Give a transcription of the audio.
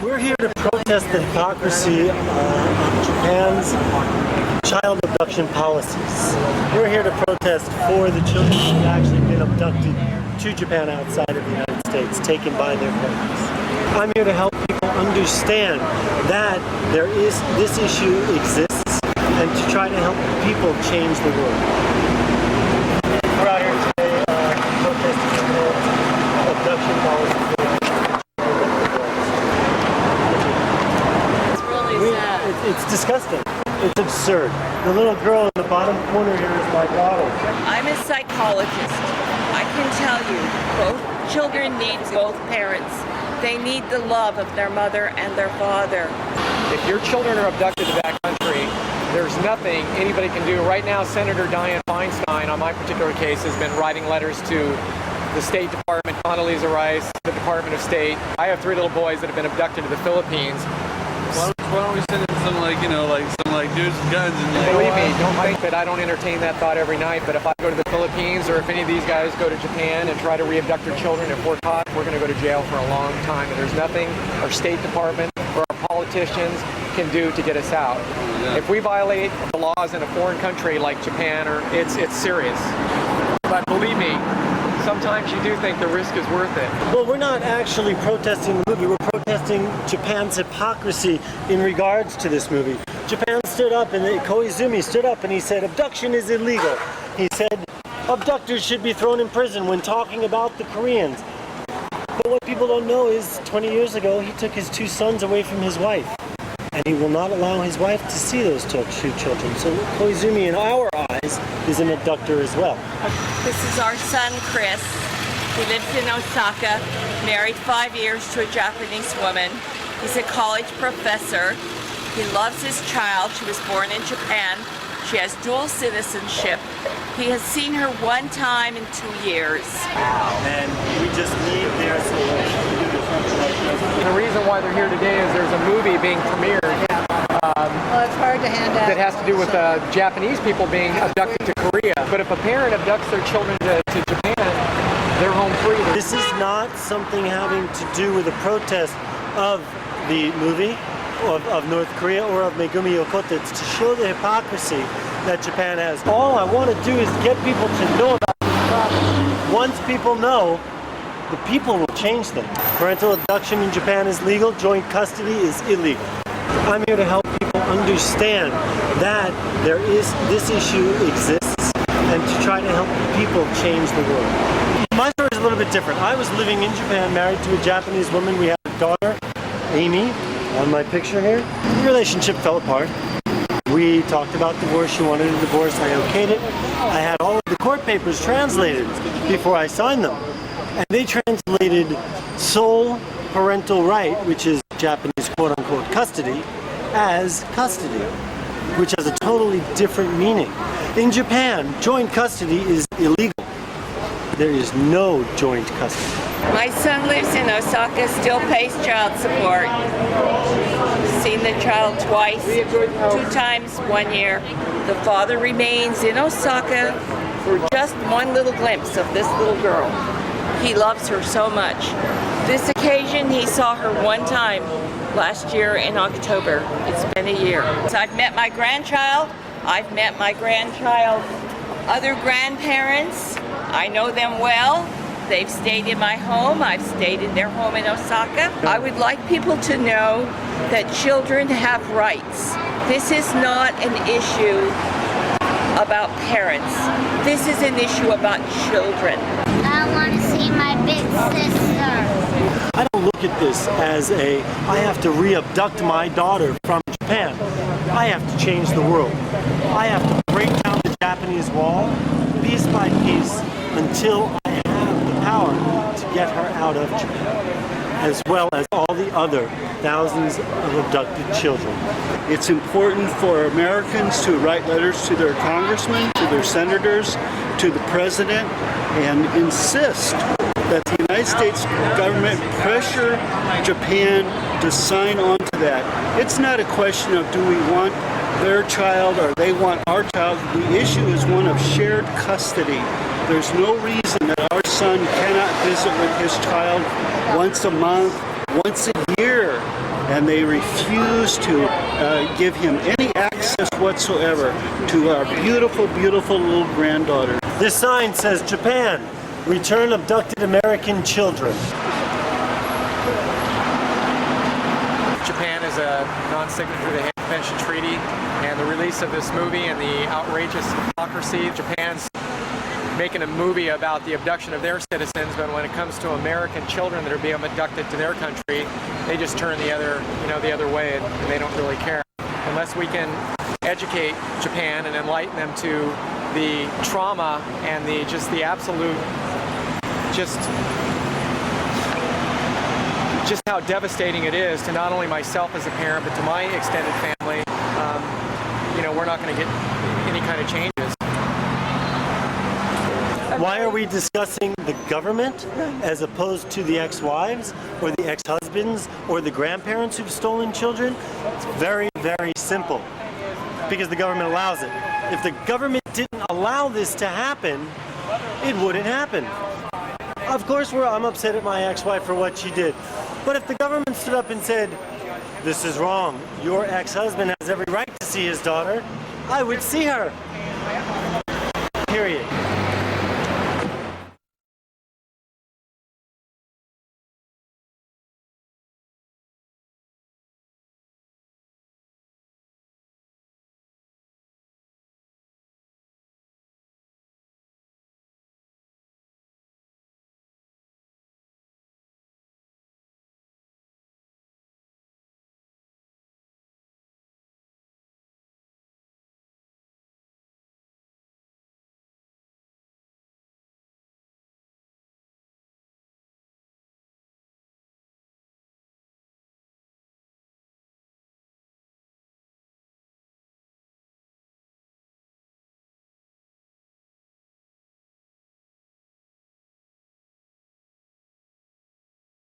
We're here to protest the hypocrisy of Japan's child abduction policies. We're here to protest for the children who have actually been abducted to Japan outside of the United States, taken by their parents. I'm here to help people understand that this issue exists and to try to help people change the world. We're out here today protesting the abduction policies. It's disgusting. It's absurd. The little girl in the bottom corner here is my daughter. I'm a psychologist. I can tell you, both children need both parents. They need the love of their mother and their father. If your children are abducted to that country, there's nothing anybody can do. Right now, Senator Dianne Feinstein, on my particular case, has been writing letters to the State Department, Condoleezza Rice, the Department of State. I have 3 little boys that have been abducted to the Philippines. Why don't we send in some dudes with guns and Believe me, don't think that I don't entertain that thought every night, but if I go to the Philippines or if any of these guys go to Japan and try to re-abduct their children, if we're caught, we're going to go to jail for a long time, and there's nothing our State Department or our politicians can do to get us out. Yeah. If we violate the laws in a foreign country like Japan, it's serious. But believe me, sometimes you do think the risk is worth it. Well, we're not actually protesting the movie. We're protesting Japan's hypocrisy in regards to this movie. Japan stood up, and Koizumi stood up and he said abduction is illegal. He said abductors should be thrown in prison when talking about the Koreans. But what people don't know is 20 years ago he took his 2 sons away from his wife. And he will not allow his wife to see those 2 children. So Koizumi, in our eyes, is an abductor as well. This is our son, Chris. He lives in Osaka, married 5 years to a Japanese woman. He's a college professor. He loves his child. She was born in Japan. She has dual citizenship. He has seen her 1 time in 2 years. And we just need their solution. The reason why they're here today is there's a movie being premiered Well, it's hard to hand out. that has to do with Japanese people being abducted to Korea. But if a parent abducts their children to Japan, they're home free. This is not something having to do with a protest of the movie, of North Korea, or of Megumi Yokota. It's to show the hypocrisy that Japan has. All I want to do is get people to know about this problem. Once people know, the people will change things. Parental abduction in Japan is legal. Joint custody is illegal. I'm here to help people understand that this issue exists and to try to help people change the world. My story is a little bit different. I was living in Japan, married to a Japanese woman. We had a daughter, Amy, on my picture here. The relationship fell apart. We talked about divorce. She wanted a divorce. I okayed it. I had all of the court papers translated before I signed them. And they translated sole parental right, which is Japanese quote-unquote custody, as custody, which has a totally different meaning. In Japan, joint custody is illegal. There is no joint custody. My son lives in Osaka, still pays child support. Seen the child twice, 2 times 1 year. The father remains in Osaka for just 1 little glimpse of this little girl. He loves her so much. This occasion, he saw her 1 time last year in October. It's been a year. So I've met my grandchild. I've met my grandchild's other grandparents. I know them well. They've stayed in my home. I've stayed in their home in Osaka. I would like people to know that children have rights. This is not an issue about parents. This is an issue about children. I want to see my big sister. I don't look at this as I have to re-abduct my daughter from Japan. I have to change the world. I have to break down the Japanese wall piece by piece until I have the power to get her out of Japan, as well as all the other thousands of abducted children. It's important for Americans to write letters to their congressmen, to their senators, to the president, and insist that the United States government pressure Japan to sign on to that. It's not a question of do we want their child or they want our child. The issue is one of shared custody. There's no reason that our son cannot visit with his child once a month, once a year. and they refuse to give him any access whatsoever to our beautiful, beautiful little granddaughter. This sign says, Japan, return abducted American children. Japan is a non-signatory to the Hague Convention Treaty, and the release of this movie and the outrageous hypocrisy. Japan's making a movie about the abduction of their citizens, but when it comes to American children that are being abducted to their country, they just turn the other way, and they don't really care. Unless we can educate Japan and enlighten them to the trauma and the absolute just how devastating it is to not only myself as a parent, but to my extended family, we're not going to get any kind of changes. Why are we discussing the government as opposed to the ex-wives or the ex-husbands or the grandparents who've stolen children? It's very, very simple. Because the government allows it. If the government didn't allow this to happen, it wouldn't happen. Of course, I'm upset at my ex-wife for what she did. But if the government stood up and said, this is wrong, your ex-husband has every right to see his daughter, I would see her. Period.